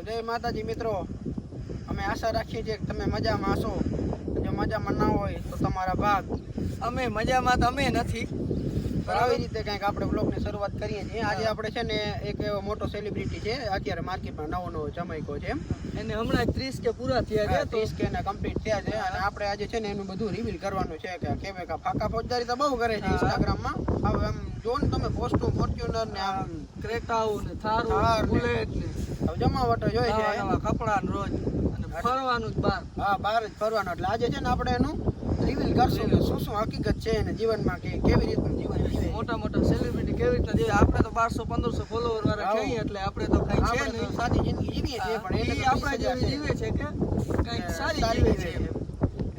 જય માતાજી મિત્રો, અમે આશા રાખીએ છીએ કે તમે મજામાં હશો. જો મજામાં ના હોય તો તમારા ભાગ. અમે મજામાં તો અમે નથી, પણ આવી રીતે કંઈક આપણે બ્લોગની શરૂઆત કરીએ છીએ. આજે આપણે છે ને એક એવો મોટો સેલિબ્રિટી છે, અત્યારે માર્કેટમાં નવો જમાઈકો છે. એને હમણાં 30 કે પૂરા થયા છે, 30 કે ને કમ્પ્લીટ થયા છે. અને આપણે આજે છે ને એનું બધું રિવીલ કરવાનું છે કે કેવે કા ફાકા ફોજદારી તો બહુ કરે છે ઇન્સ્ટાગ્રામમાં. હવે આમ જો ને તમે પોસ્ટો ફોર્ચ્યુનર ને આમ ક્રેટાઓ ને થાર બુલેટ ને હવે જમાવટો જોઈ છે, નવા કપડા ને રોજ અને ફરવાનું જ બહાર. હા, બહાર જ ફરવાનું. એટલે આજે છે ને આપણે એનું રિવીલ કરશું કે શું શું હકીકત છે એને જીવનમાં, કે કેવી રીતનું જીવન જીવે. મોટા સેલિબ્રિટી કેવી રીતના જીવે. આપણે તો 1200-1500 ફોલોવર વાળા છીએ, એટલે આપણે તો કઈ છે નહીં, સાદી જિંદગી જીવીએ છીએ, પણ એ આપણા જેવી જીવે છે કે કઈક સારી જીવે છે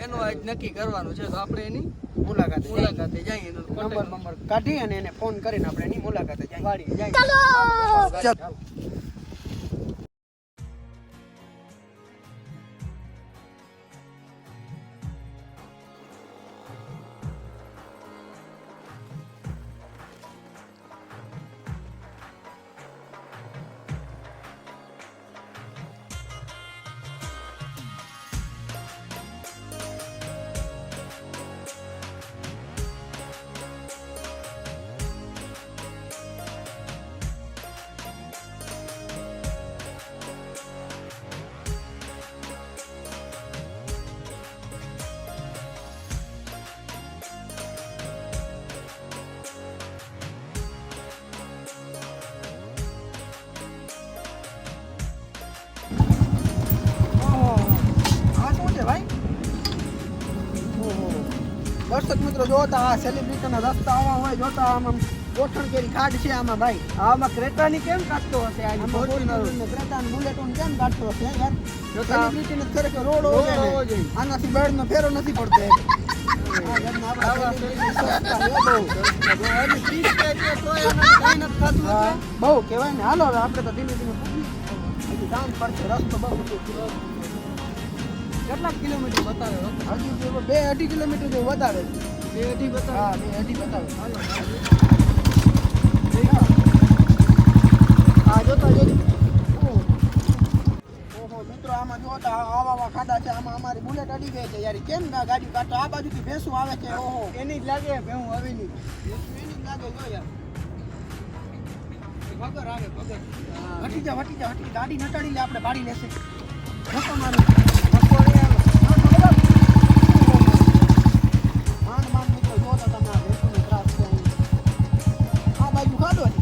એનું આજ નક્કી કરવાનું છે. તો આપણે એની મુલાકાતે જઈએ, એનો નંબર કાઢી અને એને ફોન કરીને આપણે એની મુલાકાતે જઈએ. વાડીએ જઈએ. ચાલો. દર્શક મિત્રો, જોતા આ સેલિબ્રિટીના રસ્તા આવા હોય, જોતા આમ ગોઠણ કેરી ખાડ છે આમાં ભાઈ. આમાં ક્રેટાની કેમ કાઢતો હશે? આ ફોર્ચ્યુનર ક્રેટા અને બુલેટો કેમ કાઢતો હશે યાર? સેલિબ્રિટીને ખરેખર રોડ હોવો જોઈએ. આનાથી બેડનો ફેરો નથી પડતો. બહુ કહેવાય ને. હાલો હવે આપણે તો ધીમે ધીમે પૂછી કામ પડશે. રસ્તો બહુ કેટલા કિલોમીટર બતાવે? હજી 2-2.5 કિલોમીટર જેવું બતાવે. 2-2.5 બતાવે. હા, 2.5 બતાવે. હા, જોતા જજો. ઓહો મિત્રો, આમાં જોતા આવા ખાડા છે. આમાં અમારી બુલેટ અડી ગઈ છે યાર. કેમ ના ગાડી કાઢતો? આ બાજુથી ભેંસું આવે છે. ઓહો, એની જ લાગે ભેહું આવીની. એની જ લાગે. જો યાર, વગર આવે વગર. હટી જા. ગાડી નટાડી લે, આપણે બાળી લેશે. ધક્કો મારું. માંડ મિત્રો, જોતા તમે આ ભેંસુનો ત્રાસ છે. આ બાજુ ખાડો છે.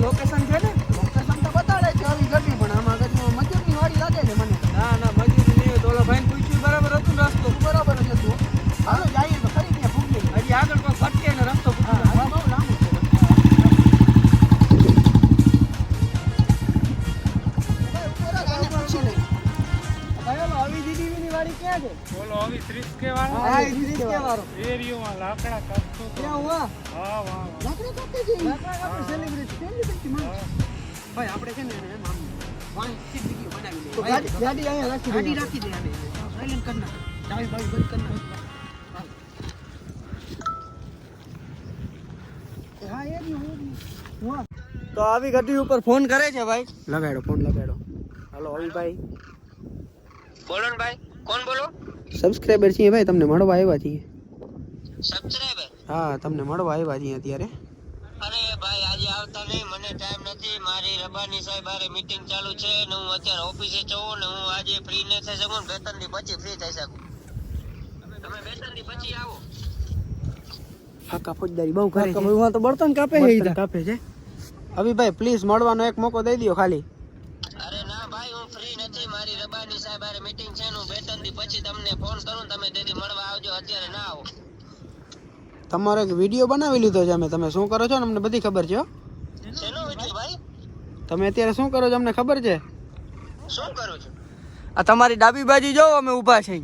લોકેશન છે ને? લોકેશન તો બતાડે છે આવી ગટી, પણ આમાં ગટમાં મજૂરની વાડી લાગે છે મને. ના મજૂરી નહીં હોય તો ઓલા ભાઈને પૂછ્યું બરાબર હતું ને? રસ્તો બરાબર જ હતું. હાલો જઈએ તો ખરી ત્યાં ભૂગીએ. હજી આગળ કોઈ ભટકે ને રસ્તો પૂછ્યો. હા, બહુ લાંબુ છે. આવી દીદીની વાડી ક્યાં છે? બોલો આવી 30 કે વાળો હા, એ 30 કે વાળો. એરિયોમાં લાકડા કાપતો તો. ક્યાં હુઆ? હા વાહ લાકડા કાપે છે. લાકડા કાપી સેલિબ્રિટી. ભાઈ આપણે છે ને એમ આમ વાંચી વિડીયો બનાવી તો લઈએ. ગાડી અહીંયા રાખી ગાડી દે. રાખી દે આને. સાયલેન્ટ કર નાખ. ચાવી બાવી બંધ કર નાખ. હા, એ જ હું. તો આવી ગાડી ઉપર ફોન કરે છે ભાઈ. લગાડો ફોન લગાડો. હાલો અવિભાઈ. બોલો ને ભાઈ, કોણ બોલો? સબસ્ક્રાઇબર છીએ ભાઈ, તમને મળવા આવ્યા છીએ. સબસ્ક્રાઇબર? હા, તમને મળવા આવ્યા છીએ અત્યારે. અરે ભાઈ, આજે આવતા નહીં, મને ટાઈમ નથી. મારી રબાની સાહેબ હારે મીટિંગ ચાલુ છે ને હું અત્યારે ઓફિસે છું ને હું આજે ફ્રી નહીં થઈ શકું. 2-3 દી પછી ફ્રી થઈ શકું. તમે 2-3 દી પછી આવો. ફાકા ફોજદારી બહુ કરે છે. હું તો બળતણ કાપે છે. બર્તન કાપે છે. અવિભાઈ પ્લીઝ મળવાનો એક મોકો દઈ દો ખાલી. અરે ના ભાઈ, હું ફ્રી નથી. મારી રબાની સાહેબ હારે મીટિંગ છે ને હું 2-3 દી પછી તમને ફોન કરું. તમે તેથી મળવા આવજો, અત્યારે ના આવો. તમારો એક વિડીયો બનાવી લીધો છે અમે. તમે શું કરો છો ને અમને બધી ખબર છે. શેનો વિડિયો ભાઈ? તમે અત્યારે શું કરો છો અમને ખબર છે. શું કરું છું? આ તમારી ડાબી બાજુ જોવો અમે ઊભા છે.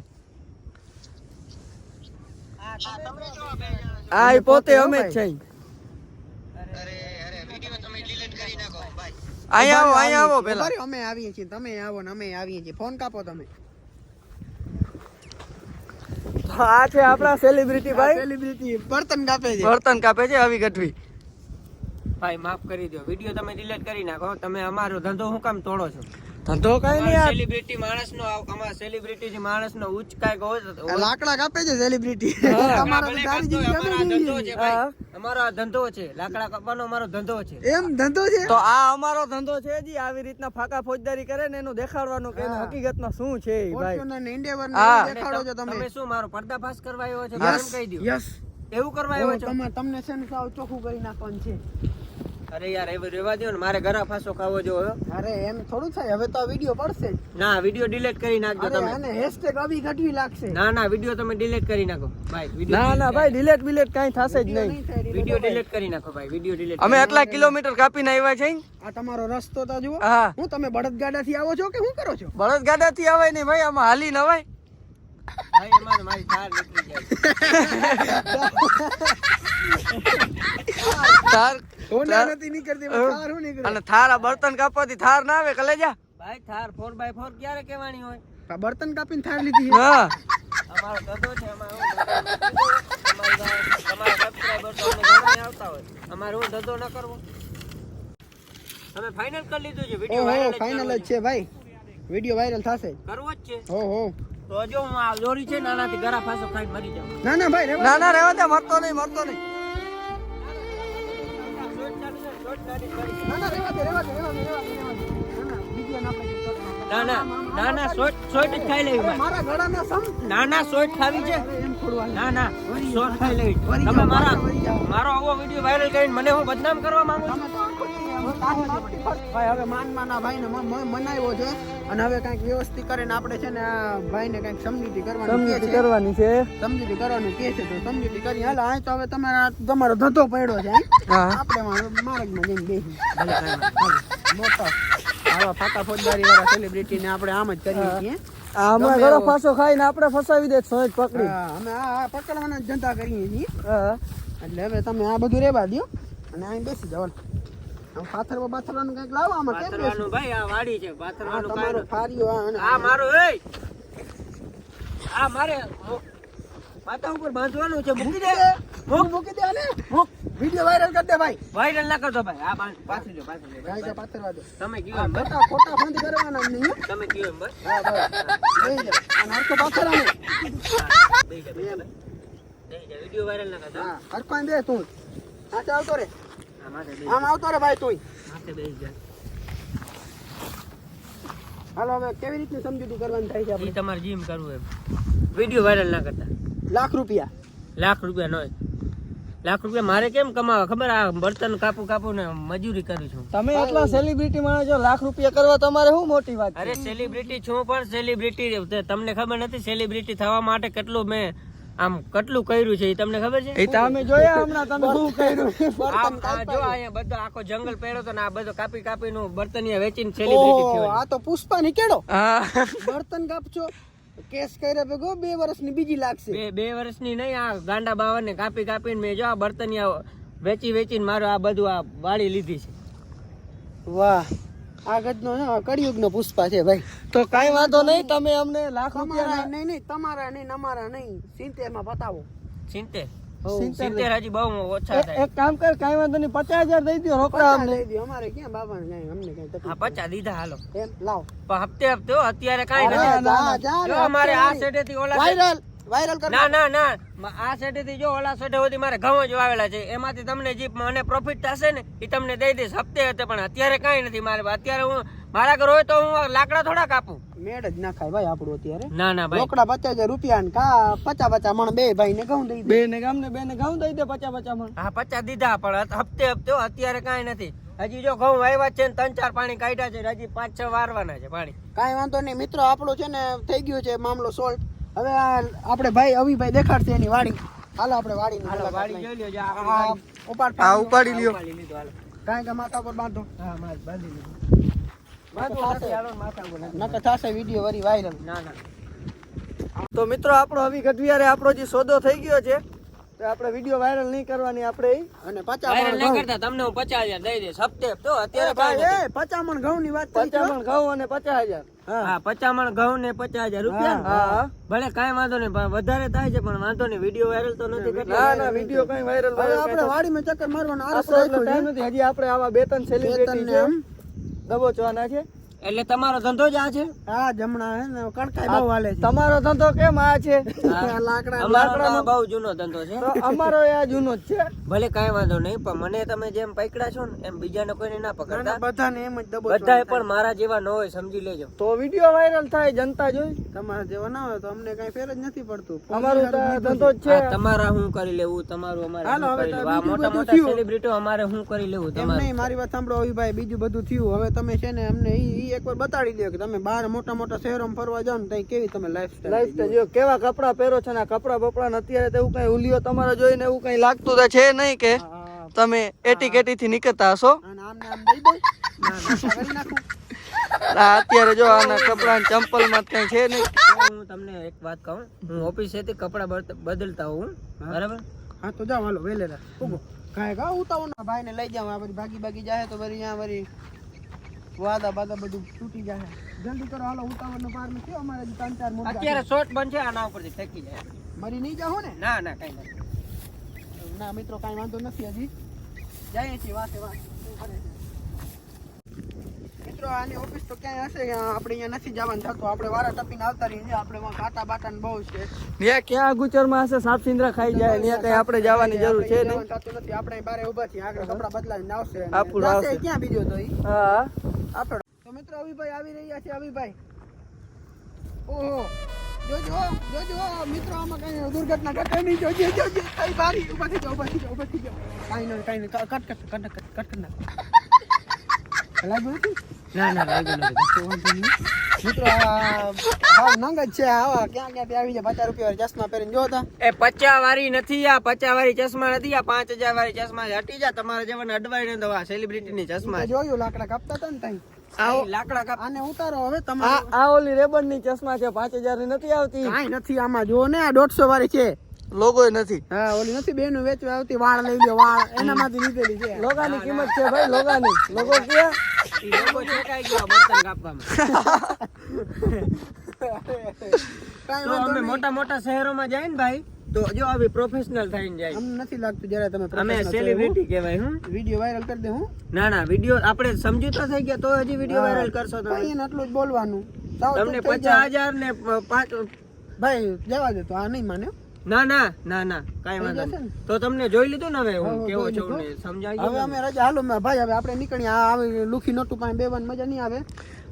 તમને કેવા બે જણા આ ઈ પોતે અમે જ છે અરે વિડિયો તમે ડિલીટ કરી નાખો ભાઈ. અહીંયા આવો પેલા બરાબર, અમે આવીએ છીએ, તમે આવો ને અમે આવીએ છીએ. ફોન કાપો તમે. આ છે આપણા સેલિબ્રિટી ભાઈ સેલિબ્રિટી બર્તન કાપે છે. બર્તન કાપે છે આવી ગઢવી. ભાઈ માફ કરી દો, વિડિયો તમે ડિલીટ કરી નાખો. તમે અમારો ધંધો શું કામ તોડો છો? ધંધો કઈ નહીં યાર. સેલિબ્રિટી માણસનો અમારા સેલિબ્રિટી માણસનો ઉચકાય હોય લાકડા કાપે છે સેલિબ્રિટી. અમારો તમારા તો સારી જિંદગી આ ધંધો કાપી છે છે. ભાઈ, અમારો આ ધંધો છે, લાકડા કાપવાનો અમારો ધંધો છે. એમ ધંધો છે. તો આ અમારો ધંધો છે જી, આવી રીતના ફાકા ફોજદારી કરે ને એનું દેખાડવાનું કે એની હકીકતમાં શું છે ઈ ભાઈ. ફોર્ચ્યુનર ને Endeavour ને હા. એવું દેખાડો છો તમે. તમે શું મારો પર્દાફાશ કરવા આવ્યો છે? Yes, એમ કહી દો. yes. એવું કરવા આવ્યો છો? તમને છે ને સાવ ચોખ્ખું કરી નાખવાનું છે. અરે યાર એવું રહેવા દો ને, મારે ગરા ફાંસો ખાવો જો. અરે એમ થોડું થાય, હવે તો વિડિયો પડશે જ. ના, વિડિયો ડિલીટ કરી નાખજો અરે તમે. આને હેશટેગ અભી ઘટવી લાગશે. ના વિડિયો તમે ડિલીટ કરી નાખો ભાઈ. ના ભાઈ ડિલેટ બિલેટ કઈ થશે જ નહીં. વિડિયો ડિલીટ કરી નાખો ભાઈ, વિડિયો ડિલીટ. અમે આટલા કિલોમીટર કાપીને આવ્યા છે. આ તમારો રસ્તો તો જુઓ. હા હું તમે બળદગાડા થી આવો છો કે શું કરો છો? બળદગાડા થી આવે નહીં ભાઈ, આમાં હાલી નવાય. ભાઈ એમાં મારી કાર નીકળી જાય. થાર હોના નથી નીકળતી, પણ કાર હું નીકળે. અને થાર આ બર્તન કાપવાથી થાર ના આવે કલેજા. ભાઈ થાર 4x4 ક્યારે કહેવાની હોય? આ બર્તન કાપીને થાર લીધી છે. હા અમારો ધંધો છે, તમારા સબસ્ક્રાઇબર તો અમને ઘણા આવતા હોય. અમારે હું ધંધો ન કરવો? અમે ફાઇનલ કરી લીધું છે, વિડિયો ઓહો, વાયરલ ફાઇનલ જ છે ભાઈ. વિડિયો વાયરલ થશે. કરવો જ છે. હો હો. તો જો હું આ દોરી છે ને આનાથી ગરા ફાંસો ખાઈને મરી જાઉં. ના ના ભાઈ રેવા ના ના રહેવા દે, મરતો નહીં મરતો નહીં. ના ના રેવા દે રેવા દે રેવા દે રેવા દે, રેવા દે. ના ના વિડિયો ના આપણે ના સોટ જ ખાઈ લેવી મારે. મારા ગળાના સમ સોટ ખાવી છે. એમ થોડું હાલે. ના સોટ ખાઈ લેવી. વળી તમે જાઓ, મારા વળી જાઓ. મારો આવો વિડિયો વાયરલ કરીને મને હું બદનામ કરવા માંગુ છું? તમે તો આખો દી હવે ભાઈ હવે માનમાના ભાઈને મનાવ્યો છે અને હવે કંઈક વ્યવસ્થિત કરીને આપણે છે ને આ ભાઈને કંઈક સમજૂતી કરવાની કહે છે. કરવાની છે. સમજૂતી કરવાનું કહે છે તો સમજૂતી કરી હાલ. આ તો હવે તમારો ધંધો પડ્યો છે હા આપણે માર્ગમાં જઈને બેસી મોટા આવા ફાકા ફોજદારી વાળા સેલિબ્રિટી ને આપણે આમ જ કરીએ છીએ. આ અમે ગમે ગળો એવો. ફાંસો ખાઈને આપણે ફસાવી દે સોય પકડી. હા, અમે આ પકડવાના જ ધંધા કરીએ છીએ. હા એટલે હવે તમે આ બધું રેવા દો અને અહીં બેસી જાઓ. આમ પાથરવા બાથરવાનું કંઈક લાવો આમાં કેમ બેસવું? પાથરવાનું ભાઈ આ વાડી છે, આ પાથરવાનું તમારો કાંઈ ફાર્યો આ નથી. આ મારું આ મારે માથા ઉપર બાંધવાનું છે. મૂકી દે. મૂકી દે આને. વિડિયો વાયરલ કરી દે ભાઈ. વાયરલ ના કરતો ભાઈ. આ પાથરી દો. ભાઈ તો પાથરવા દો. તમે કયો આ એમ બસ. ખોટા ફંદ કરવાના જ નહીં હો. તમે કયો એમ બસ. હા બસ લઈ જા અને હરખો પાથરવાનું. બેહી જા, બેહી જા. બેહી જા. વિડિયો વાયરલ ના કરતો. હા હરખો દે તું. આટે આવતો રે. આ માથે બેહી આમ આવતો રે ભાઈ તું. માથે બેહી જા. હાલો હવે કેવી રીતની સમજૂતી કરવાની થાય છે ઈ આપણે? તમારે જીમ કરવું એમ. વિડિયો વાયરલ ના કરતા. લાખ રૂપિયા. લાખ રૂપિયા નો લાખ રૂપિયા મારે કેમ કમાવા ખબર? આ બર્તન કાપું ને મજૂરી કરું છું. તમે એટલા સેલિબ્રિટી માણસ છો, લાખ રૂપિયા કરવા તમારે શું મોટી વાત છે? અરે સેલિબ્રિટી છું પણ સેલિબ્રિટી તમને ખબર નથી સેલિબ્રિટી થવા માટે કેટલું મેં આમ કેટલું કર્યું છે એ તમને ખબર છે? એ તો અમે જોયા હમણાં તમે શું કર્યું. આ જો અહીંયા બધો આખો જંગલ પહેર્યો તો ને આ બધો કાપી નું બર્તનિયા વેચીને સેલિબ્રિટી ઓહો, થયો. આ તો પુષ્પા નીકળ્યો. હા બર્તન કાપજો કેસ કર્યા ભેગો 2 વર્ષની બીજી લાગશે. બે વર્ષની નહીં, આ ગાંડા બાવન ને કાપીને મેં જો આ બર્તનિયા વેચીને મારો આ બધું આ વાળી લીધી છે. વાહ આ ગજનો કળિયુગનો પુષ્પા છે ભાઈ. તો કઈ વાંધો નહીં, તમે અમને લાખ તમારા રૂપિયા નહીં તમારા નહીં અમારા નહીં 70 માં બતાવો. 70 70 70 હજી બહુ ઓછા થાય. એક કામ કર, કઈ વાંધો નહીં, 50,000 દઈ દો રોકડા 50 અમને. દઈ દ્યો. અમારે ક્યાં બાબાને કાંઈ અમને કાંઈ તકલીફ હા 50 દીધા હાલો. એમ લાવ. પણ હપ્તે હો, અત્યારે કાંઈ અરે, નથી. જા, જા, જો જા, અમારે આ અત્યારે સેટેથી ઓલા વાયરલ કર. ના આ સેટેથી જો ઓલા સેટે સુધી મારે ઘઉં જ વાવેલા છે. એમાંથી તમને જે મને પ્રોફિટ થશે ને એ તમને દઈ દઈશ હપ્તે હપ્તે. પણ અત્યારે કાંઈ નથી મારે. અત્યારે હું મારા ઘર હોય તો હું લાકડા થોડા કાપું. મેળ જ ના ખાય ભાઈ આપણું અત્યારે. ના ભાઈ રોકડા 50,000 રૂપિયા ને કા 50 મણ બે ભાઈ ને ઘઉં દઈ દે. બે ને ગામને બે ને ઘઉં દઈ દે 50 મણ. હા 50 દીધા પણ હપ્તે હો, અત્યારે કાંઈ નથી. હજી જો ઘઉં વાવ્યા છે ને 3-4 પાણી કાઢ્યા છે, હજી 5-6 વારવાના છે પાણી. કાંઈ વાંધો નહીં મિત્રો, આપણો છે ને થઈ ગયો છે મામલો સોલ્વ. હવે આપણે ભાઈ અવિભાઈ દેખાડશે એની વાડી. હાલો આપણે વાડીની હાલો મુલાકાત વાડી લઈએ. જોઈ લ્યો. જો આ ઉપાડ આ ઉપાડી લ્યો. ઉપાડી લીધું હાલો. કાંઈ કે માથા પર બાંધો. હા મારે બાંધી લીધું. બાંધવું નથી, હાલો ને માથા ઉપર નાખી. નકર થશે વિડીયો વરી વાયરલ. ના તો મિત્રો આપણો હવે ગઢવિયારે આપણો જે સોદો થઈ ગયો છે તો આપણે વિડીયો વાયરલ નહીં કરવાની આપણે અને વાયરલ 50 નહીં મણ કરતા તમને હું 50,000 દઈ દઈશ હપ્તે તો અત્યારે ભાઈ કાંઈ નથી. 50 મણ ઘઉં ની વાત થઈ 50 મણ ઘઉં અને 50,000. હા 50 મણ ઘઉં ને 50,000 રૂપિયા ને? હા. ભલે કાંઈ વાંધો નહીં પણ વધારે થાય છે પણ વાંધો નહીં વિડીયો વાયરલ તો નથી કરતા. ના ના વિડીયો કઈ વાયરલ હવે આપણે વાડીમાં ચક્કર મારવાનો આરસ આપણો એટલો રાખ્યો ટાઈમ નથી. હજી આપણે આવા 2-3 સેલિબ્રિટી ને છે એમ. દબોચવાના છે. એટલે તમારો ધંધો જ આ છે? હા જમણા હે ને કણકાઈ બહુ હાલે છે તમારો ધંધો કેમ આ છે? આ લાકડા અમારો તો આ બહુ જૂનો ધંધો છે. તો અમારો એ આ જૂનો જ છે. ભલે કાંઈ વાંધો નહીં પણ મને તમે જેમ પકડ્યા છો ને એમ બીજાને કોઈને ના પકડતા. બધાને એમ જ દબો બધાય પણ મારા જેવા ન હોય સમજી લેજો. તો વિડીયો વાયરલ થાય જનતા જોઈ. તમારા જેવા ના હોય તો અમને કઈ ફેર જ નથી પડતું અમારું તો આ ધંધો જ છે. આ તમારા હું કરી લેવું તમારું અમારે હાલો, શું હવે કરી તો લેવું આ બીજું મોટા બધું મોટા થયું. સેલિબ્રિટીઓ અમારે શું કરી લેવું એમ તમારે નહીં મારી વાત સાંભળો ભાઈ બીજું બધું થયું હવે તમે છે ને અમને ઈ એકવાર બતાડી દો કે તમે બહાર મોટા મોટા શહેરોમાં ફરવા જાઓ ને ત્યાં કેવી તમે લાઈફ જો કેવા કપડા પહેરો છો ને આ કપડા બપડા ને અત્યારે તો એવું કઈ હુલિયો તમારા જોઈને એવું કઈ લાગતું તો છે નહીં કે તમે એટી કેટી થી નીકળતા હશો. અને આમને આમ દઈ દઉં કરી નાખું આ અત્યારે જો આના કપડા ચંપલ માં કઈ છે નહીં. હું તમને એક વાત કહું હું ઓફિસેથી કપડા બદલતા હોઉં બરાબર હા તો જાઓ હાલો વેલેરા ઉભો કાંઈ કા ઉતાવો ના ભાઈને લઈ જાવ આ બધી ભાગી જાય તો વળી અહીંયા વળી વાદા બાદા બધું તૂટી જાય જલ્દી કરો હાલો ઉતાવળનો પાર નથી અમારે હજી 3-4 મુદ્દા અત્યારે શોર્ટ બનશે આના ઉપરથી ફેંકી જાય છે. મરી નહીં જાઓ ને ના ના કઈ નથી. ના મિત્રો કાંઈ વાંધો નથી હજી જઈએ છીએ વાતે વાત મિત્રો આની ઓફિસ તો ક્યાંય હશે કે આપણે અહીંયા નથી જવાનું થતું આપણે વારા ટપીને આવતા રહીએ છીએ આપણે ખાતા બાટા ને બહુ છે ત્યાં ક્યાં ગુચર માં હશે સાપ સિંદરા ખાઈ જાય ત્યાં કઈ આપણે જવાની જરૂર છે નહીં. જવાનું થતું નથી આપણે બારે ઊભા છીએ આગળ કપડા બદલાવીને આવશે અને આપણું જાશે આવશે. ક્યાં બીજો તો ઈ હા આપણો તો મિત્રો અવિભાઈ આવી રહ્યા છે અવિભાઈ ઓહો જોજો જોજો મિત્રો આમાં કઈ દુર્ઘટના ઘટે નહીં જોજો જોજો કઈ બારી ઊભા થઈ જાઓ કાઈ નહીં કટ લાગ્યું નથી ના ના લાગ્યું નથી. મિત્રો હા નંગ જ છે આવા ક્યાં ક્યાંથી આવી જાય 50 રૂપિયા ચશ્મા પહેરીને જોતા એ 50 વાળી નથી આ 50 વાળી ચશ્મા નથી આ 5000 વાળી ચશ્મા છે. હટી જા તમારા જેવાને અડવાઈ ને તો આ સેલિબ્રિટી ની ચશ્મા છે. જોયું લાકડા કાપતા હતા ને ત્યાં આવો લાકડા કાપ આને ઉતારો હવે આ તમારે આ ઓલી રેબન ની ચશ્મા છે 5000 ની નથી આવતી. કાંઈ નથી આમાં જો ને આ 150 વાળી છે લોગો નથી. હા ઓલી નથી બેનું વેચવા આવતી વાળ લઈ લ્યો વાળ એનામાંથી લીધેલી છે લોગાની કિંમત છે ભાઈ લોગાની. લોગો ક્યાં? ઈ લોકો છેકાઈ ગયા બર્તન કાપવામાં. કાંઈ તો વાંધો અમે નહીં. મોટા મોટા શહેરોમાં જાય ને ભાઈ તો જો આવી પ્રોફેશનલ થઈને જાય. અમને નથી લાગતું જયારે તમે અમે professional છો સેલિબ્રિટી કહેવાય હું એવું. વિડીયો વાયરલ કરી દે હું ના ના વિડીયો આપણે સમજૂતા થઈ ગયા તો હજી વિડીયો વાયરલ કરશો તમે. ભાઈ એને આટલું જ બોલવાનું સાવ તમને ચૂપ થઈ જાઓ. 50,000 ને 5 ભાઈ જવા દે તો આ નહીં માને ના ના ના ના કાઈ વાંધો થઈ જશે નહીં. તો તમને જોઈ લીધું ને હવે હું હા, કેવો જોઈ છું લીધું. ને સમજાઈ હવે ગયું અમે રજા હાલો ભાઈ હવે આપણે નીકળીએ આ આવે લુખી નોટું પાસે બેવાની મજા નહીં આવે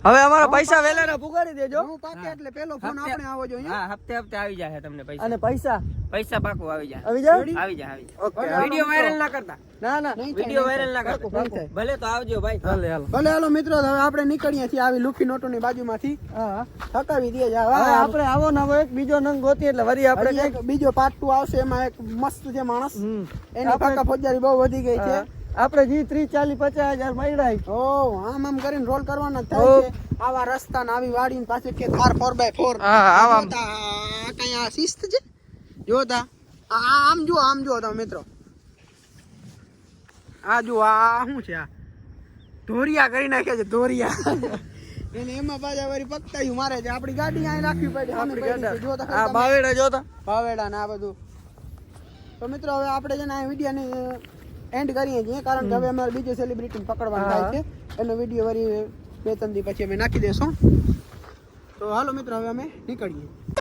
હવે અમારા પૈસા વેલાના પુગાડી દેજો. હું પાકે એટલે પેલો ફોન આપણે આવો જોઈએ હા હપ્તે હપ્તે આવી જાય તમને પૈસા અને પૈસા પૈસા પાકું આવી જાય આવી જાય. આવી જાય ઓકે વિડીયો વાયરલ ના કરતા ના ના નહીં થાય, વિડીયો નહીં વાયરલ ના થાય. કરતા નહીં થાય. ભલે તો આવજો ભાઈ હાલે હાલો. ભલે હાલો મિત્રો હવે આપણે નીકળીએ છીએ આવી લુખી નોટોની બાજુમાંથી હા થકાવી દઈએ છે. હવે હવે આપણે આવો ને હવે એક બીજો નંગ ગોતી એટલે વરી આપણે હજી કઈક એક બીજો પાર્ટ 2 આવશે એમાં એક મસ્ત છે માણસ એની આપણે- પાકા ફોજદારી બહુ વધી ગઈ છે આપણે જી 30-40-50,000 મળ્યા. ઓ આમ કરીને રોલ કરવાના જ થાય છે આવા રસ્તા ને આવી વાડી ને પાછળ કે થાર 4x4 હા આવા કઈ આ શિસ્ત છે જોતા આમ જુઓ તમે મિત્રો આ જુઓ આ શું છે આ ધોરિયા કરી નાખ્યા છે ધોરિયા એને એમાં પાછા વળી પકતાયું મારે છે આપણી ગાડી અહીં રાખવી પડી આપણી ગાડી. જોતા આ ખરી તમે? બાવેડા જોતા ભાવેડા ને આ બધું તો મિત્રો હવે આપણે છે ને આ વિડીયોને એન્ડ કરીએ છીએ કારણ કે હવે અમારે બીજો સેલિબ્રિટી પકડવાનું થાય છે એનો વિડીયો વળી 2-3 દી પછી અમે નાખી દેશું તો હાલો મિત્રો હવે અમે નીકળીએ